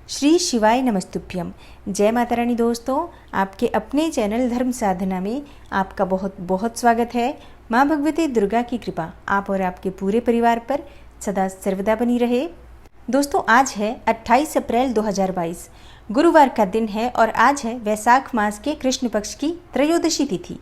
श्री शिवाय नमस्तुभ्यम। जय माता रानी। दोस्तों, आपके अपने चैनल धर्म साधना में आपका बहुत बहुत स्वागत है। माँ भगवती दुर्गा की कृपा आप और आपके पूरे परिवार पर सदा सर्वदा बनी रहे। दोस्तों, आज है 28 अप्रैल 2022, गुरुवार का दिन है और आज है वैशाख मास के कृष्ण पक्ष की त्रयोदशी तिथि।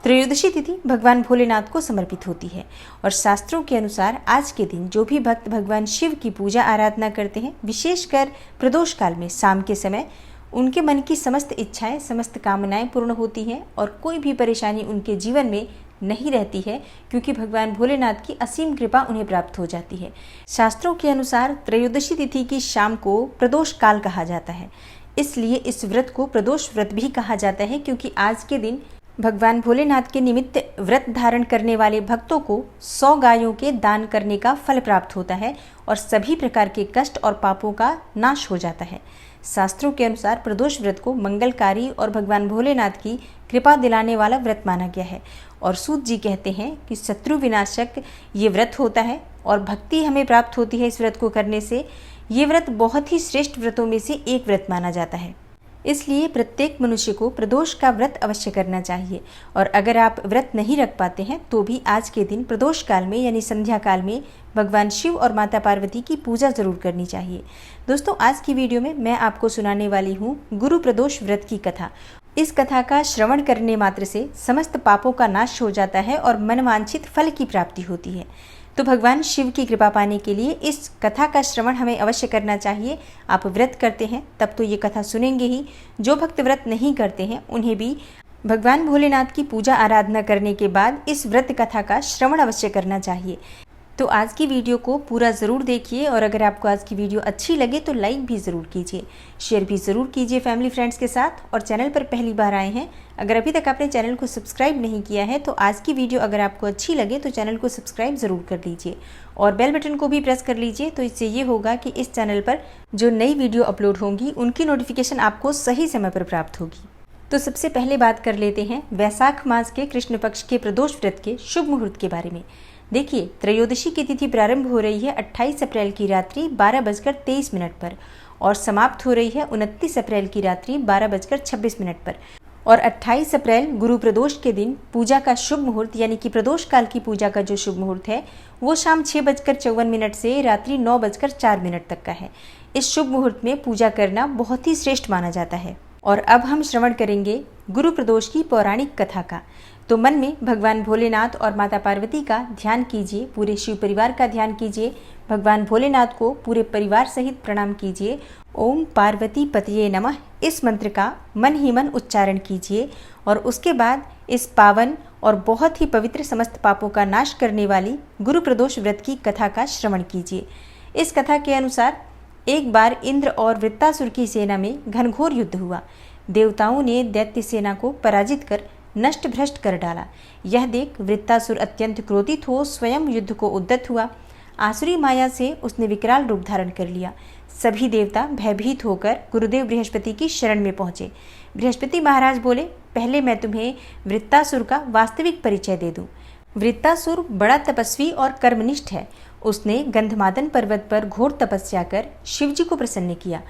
त्रयोदशी तिथि भगवान भोलेनाथ को समर्पित होती है और शास्त्रों के अनुसार आज के दिन जो भी भक्त भगवान शिव की पूजा आराधना करते हैं, विशेषकर प्रदोष काल में शाम के समय, उनके मन की समस्त इच्छाएं, समस्त कामनाएं पूर्ण होती हैं और कोई भी परेशानी उनके जीवन में नहीं रहती है, क्योंकि भगवान भोलेनाथ की असीम कृपा उन्हें प्राप्त हो जाती है। शास्त्रों के अनुसार त्रयोदशी तिथि की शाम को प्रदोष काल कहा जाता है, इसलिए इस व्रत को प्रदोष व्रत भी कहा जाता है, क्योंकि आज के दिन भगवान भोलेनाथ के निमित्त व्रत धारण करने वाले भक्तों को 100 गायों के दान करने का फल प्राप्त होता है और सभी प्रकार के कष्ट और पापों का नाश हो जाता है। शास्त्रों के अनुसार प्रदोष व्रत को मंगलकारी और भगवान भोलेनाथ की कृपा दिलाने वाला व्रत माना गया है और सूत जी कहते हैं कि शत्रु विनाशक ये व्रत होता है और भक्ति हमें प्राप्त होती है इस व्रत को करने से। ये व्रत बहुत ही श्रेष्ठ व्रतों में से एक व्रत माना जाता है, इसलिए प्रत्येक मनुष्य को प्रदोष का व्रत अवश्य करना चाहिए। और अगर आप व्रत नहीं रख पाते हैं तो भी आज के दिन प्रदोष काल में यानी संध्या काल में भगवान शिव और माता पार्वती की पूजा जरूर करनी चाहिए। दोस्तों, आज की वीडियो में मैं आपको सुनाने वाली हूँ गुरु प्रदोष व्रत की कथा। इस कथा का श्रवण करने मात्र से समस्त पापों का नाश हो जाता है और मनवांछित फल की प्राप्ति होती है। तो भगवान शिव की कृपा पाने के लिए इस कथा का श्रवण हमें अवश्य करना चाहिए। आप व्रत करते हैं तब तो ये कथा सुनेंगे ही, जो भक्त व्रत नहीं करते हैं उन्हें भी भगवान भोलेनाथ की पूजा आराधना करने के बाद इस व्रत कथा का श्रवण अवश्य करना चाहिए। तो आज की वीडियो को पूरा ज़रूर देखिए और अगर आपको आज की वीडियो अच्छी लगे तो लाइक भी ज़रूर कीजिए, शेयर भी ज़रूर कीजिए फैमिली फ्रेंड्स के साथ। और चैनल पर पहली बार आए हैं, अगर अभी तक आपने चैनल को सब्सक्राइब नहीं किया है तो आज की वीडियो अगर आपको अच्छी लगे तो चैनल को सब्सक्राइब ज़रूर कर लीजिए और बेल बटन को भी प्रेस कर लीजिए। तो इससे ये होगा कि इस चैनल पर जो नई वीडियो अपलोड होंगी उनकी नोटिफिकेशन आपको सही समय पर प्राप्त होगी। तो सबसे पहले बात कर लेते हैं वैशाख मास के कृष्ण पक्ष के प्रदोष व्रत के शुभ मुहूर्त के बारे में। देखिए, त्रयोदशी की तिथि प्रारंभ हो रही है 28 अप्रैल की रात्रि 12:23 पर और समाप्त हो रही है 29 अप्रैल की रात्रि 12:26 पर। और 28 अप्रैल गुरु प्रदोष के दिन पूजा का शुभ मुहूर्त यानी कि प्रदोष काल की पूजा का जो शुभ मुहूर्त है वो शाम 6:54 से रात्रि 9:04 तक का है। इस शुभ मुहूर्त में पूजा करना बहुत ही श्रेष्ठ माना जाता है। और अब हम श्रवण करेंगे गुरु प्रदोष की पौराणिक कथा का। तो मन में भगवान भोलेनाथ और माता पार्वती का ध्यान कीजिए, पूरे शिव परिवार का ध्यान कीजिए, भगवान भोलेनाथ को पूरे परिवार सहित प्रणाम कीजिए। ओम पार्वती पतये नमः इस मंत्र का मन ही मन उच्चारण कीजिए और उसके बाद इस पावन और बहुत ही पवित्र समस्त पापों का नाश करने वाली गुरु प्रदोष व्रत की कथा का श्रवण कीजिए। इस कथा के अनुसार एक बार इंद्र और वृत्तासुर की सेना में घनघोर युद्ध हुआ। देवताओं ने दैत्य सेना को पराजित कर नष्ट भ्रष्ट कर डाला। यह देख वृत्तासुर अत्यंत क्रोधित हो स्वयं युद्ध को उद्यत हुआ। आसुरी माया से उसने विकराल रूप धारण कर लिया। सभी देवता भयभीत होकर गुरुदेव बृहस्पति की शरण में पहुंचे। बृहस्पति महाराज बोले, पहले मैं तुम्हें वृत्तासुर का वास्तविक परिचय दे दूं। वृत्तासुर बड़ा तपस्वी और कर्मनिष्ठ है। उसने गंधमादन पर्वत पर घोर तपस्या कर शिवजी को प्रसन्न किया।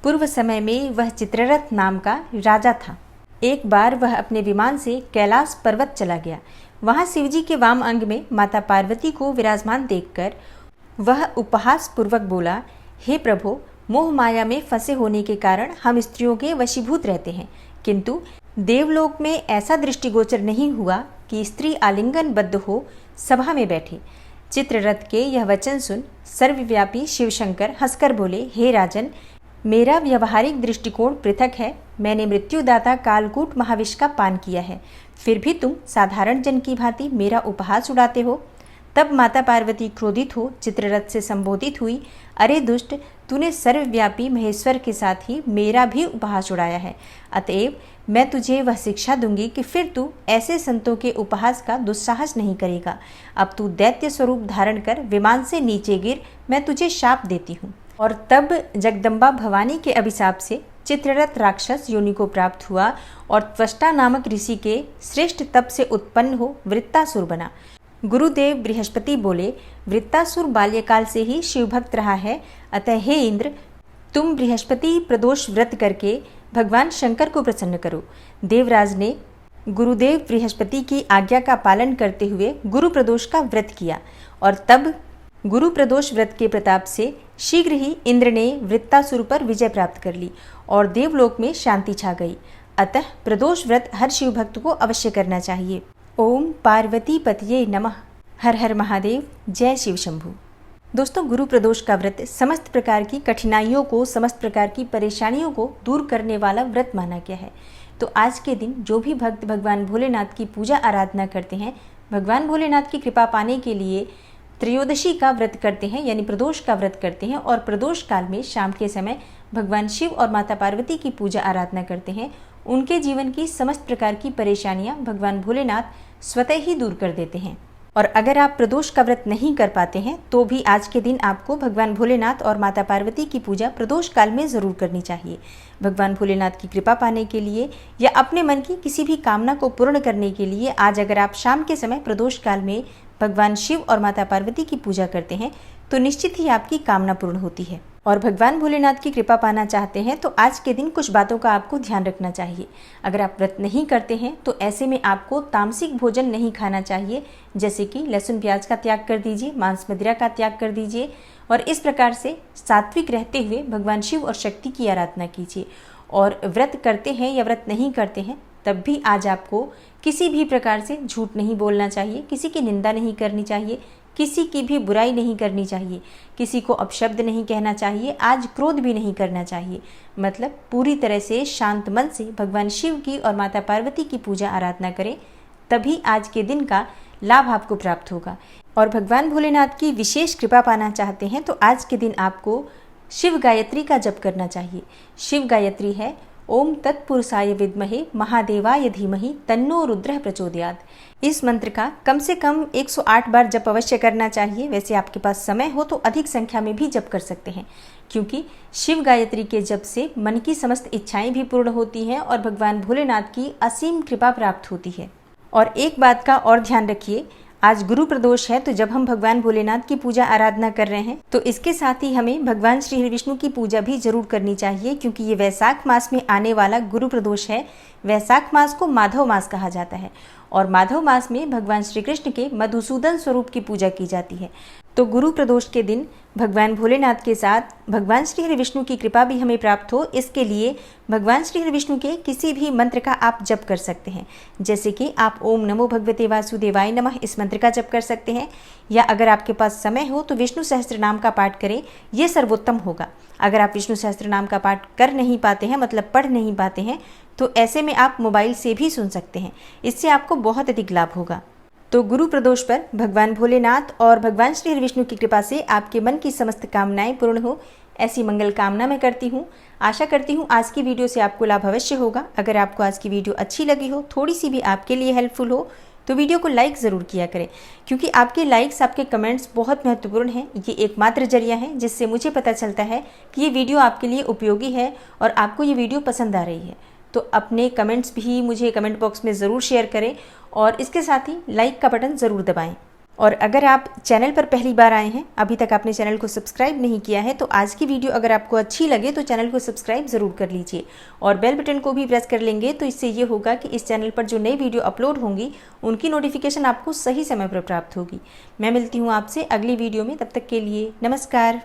पूर्व समय में वह चित्ररथ नाम का राजा था। एक बार वह अपने विमान से कैलाश पर्वत चला गया। वहां शिवजी के वाम अंग में माता पार्वती को विराजमान देखकर वह उपहास पूर्वक बोला, हे प्रभु, मोह माया में फंसे होने के कारण हम स्त्रियों के वशीभूत रहते हैं, किंतु देवलोक में ऐसा दृष्टिगोचर नहीं हुआ कि स्त्री आलिंगनबद्ध हो सभा में बैठे। चित्ररथ के यह वचन सुन सर्वव्यापी शिवशंकर हंसकर बोले, हे राजन, मेरा व्यवहारिक दृष्टिकोण पृथक है। मैंने मृत्युदाता कालकूट महाविष का पान किया है, फिर भी तुम साधारण जन की भांति मेरा उपहास उड़ाते हो। तब माता पार्वती क्रोधित हो चित्ररथ से संबोधित हुई, अरे दुष्ट, तूने सर्वव्यापी महेश्वर के साथ ही मेरा भी उपहास उड़ाया है। अतएव मैं तुझे वह शिक्षा दूंगी कि फिर तू ऐसे संतों के उपहास का दुस्साहस नहीं करेगा। अब तू दैत्य स्वरूप धारण कर विमान से नीचे गिर, मैं तुझे शाप देती हूँ। और तब जगदम्बा भवानी के अभिशाप से चित्ररथ राक्षस योनि को प्राप्त हुआ और त्वष्टा नामक ऋषि के श्रेष्ठ तप से उत्पन्न हो वृत्तासुर बना। गुरुदेव बृहस्पति बोले, वृत्तासुर बाल्यकाल से ही शिवभक्त रहा है, अतः हे इंद्र, तुम बृहस्पति प्रदोष व्रत करके भगवान शंकर को प्रसन्न करो। देवराज ने गुरुदेव बृहस्पति की आज्ञा का पालन करते हुए गुरु प्रदोष का व्रत किया और तब गुरु प्रदोष व्रत के प्रताप से शीघ्र ही इंद्र ने वृत्तासुर पर विजय प्राप्त कर ली और देवलोक में शांति छा गई। अतः प्रदोष व्रत हर शिव भक्त को अवश्य करना चाहिए। ओम पार्वती पतये नमः। हर हर महादेव। जय शिव शंभू। दोस्तों, गुरु प्रदोष का व्रत समस्त प्रकार की कठिनाइयों को, समस्त प्रकार की परेशानियों को दूर करने वाला व्रत माना गया है। तो आज के दिन जो भी भक्त भगवान भोलेनाथ की पूजा आराधना करते हैं, भगवान भोलेनाथ की कृपा पाने के लिए त्रयोदशी का व्रत करते हैं, यानी प्रदोष का व्रत करते हैं और प्रदोष काल में शाम के समय भगवान शिव और माता पार्वती की पूजा आराधना करते हैं, उनके जीवन की समस्त प्रकार की परेशानियां भगवान भोलेनाथ स्वतः ही दूर कर देते हैं। और अगर आप प्रदोष का व्रत नहीं कर पाते हैं तो भी आज के दिन आपको भगवान भोलेनाथ और माता पार्वती की पूजा प्रदोष काल में ज़रूर करनी चाहिए। भगवान भोलेनाथ की कृपा पाने के लिए या अपने मन की किसी भी कामना को पूर्ण करने के लिए आज अगर आप शाम के समय प्रदोष काल में भगवान शिव और माता पार्वती की पूजा करते हैं तो निश्चित ही आपकी कामना पूर्ण होती है। और भगवान भोलेनाथ की कृपा पाना चाहते हैं तो आज के दिन कुछ बातों का आपको ध्यान रखना चाहिए। अगर आप व्रत नहीं करते हैं तो ऐसे में आपको तामसिक भोजन नहीं खाना चाहिए, जैसे कि लहसुन प्याज का त्याग कर दीजिए, मांस मदिरा का त्याग कर दीजिए और इस प्रकार से सात्विक रहते हुए भगवान शिव और शक्ति की आराधना कीजिए। और व्रत करते हैं या व्रत नहीं करते हैं तब भी आज आपको किसी भी प्रकार से झूठ नहीं बोलना चाहिए, किसी की निंदा नहीं करनी चाहिए, किसी की भी बुराई नहीं करनी चाहिए, किसी को अपशब्द नहीं कहना चाहिए, आज क्रोध भी नहीं करना चाहिए। मतलब पूरी तरह से शांत मन से भगवान शिव की और माता पार्वती की पूजा आराधना करें, तभी आज के दिन का लाभ आपको प्राप्त होगा। और भगवान भोलेनाथ की विशेष कृपा पाना चाहते हैं तो आज के दिन आपको शिव गायत्री का जप करना चाहिए। शिव गायत्री है ओम तत्पुरुषाय विद्महे महादेवाय धीमहि तन्नो रुद्रः प्रचोदयात्। इस मंत्र का कम से कम 108 बार जप अवश्य करना चाहिए। वैसे आपके पास समय हो तो अधिक संख्या में भी जप कर सकते हैं, क्योंकि शिव गायत्री के जप से मन की समस्त इच्छाएं भी पूर्ण होती हैं और भगवान भोलेनाथ की असीम कृपा प्राप्त होती है। और एक बात का और ध्यान रखिए, आज गुरु प्रदोष है तो जब हम भगवान भोलेनाथ की पूजा आराधना कर रहे हैं तो इसके साथ ही हमें भगवान श्री हरि विष्णु की पूजा भी जरूर करनी चाहिए, क्योंकि ये वैशाख मास में आने वाला गुरु प्रदोष है। वैशाख मास को माधव मास कहा जाता है और माधव मास में भगवान श्री कृष्ण के मधुसूदन स्वरूप की पूजा की जाती है। तो गुरु प्रदोष के दिन भगवान भोलेनाथ के साथ भगवान श्री हरि विष्णु की कृपा भी हमें प्राप्त हो, इसके लिए भगवान श्री हरि विष्णु के किसी भी मंत्र का आप जप कर सकते हैं। जैसे कि आप ओम नमो भगवते वासुदेवाय नमः इस मंत्र का जप कर सकते हैं, या अगर आपके पास समय हो तो विष्णु सहस्त्र नाम का पाठ करें, ये सर्वोत्तम होगा। अगर आप विष्णु सहस्त्र नाम का पाठ कर नहीं पाते हैं, मतलब पढ़ नहीं पाते हैं, तो ऐसे में आप मोबाइल से भी सुन सकते हैं, इससे आपको बहुत अधिक लाभ होगा। तो गुरु प्रदोष पर भगवान भोलेनाथ और भगवान श्री हरि विष्णु की कृपा से आपके मन की समस्त कामनाएं पूर्ण हो, ऐसी मंगल कामना मैं करती हूँ। आशा करती हूँ आज की वीडियो से आपको लाभ अवश्य होगा। अगर आपको आज की वीडियो अच्छी लगी हो, थोड़ी सी भी आपके लिए हेल्पफुल हो, तो वीडियो को लाइक ज़रूर किया करें, क्योंकि आपके लाइक्स, आपके कमेंट्स बहुत महत्वपूर्ण हैं। ये एकमात्र जरिया है जिससे मुझे पता चलता है कि ये वीडियो आपके लिए उपयोगी है और आपको ये वीडियो पसंद आ रही है। तो अपने कमेंट्स भी मुझे कमेंट बॉक्स में ज़रूर शेयर करें और इसके साथ ही लाइक का बटन ज़रूर दबाएं। और अगर आप चैनल पर पहली बार आए हैं, अभी तक आपने चैनल को सब्सक्राइब नहीं किया है, तो आज की वीडियो अगर आपको अच्छी लगे तो चैनल को सब्सक्राइब ज़रूर कर लीजिए और बेल बटन को भी प्रेस कर लेंगे, तो इससे ये होगा कि इस चैनल पर जो नई वीडियो अपलोड होंगी उनकी नोटिफिकेशन आपको सही समय पर प्राप्त होगी। मैं मिलती हूँ आपसे अगली वीडियो में, तब तक के लिए नमस्कार।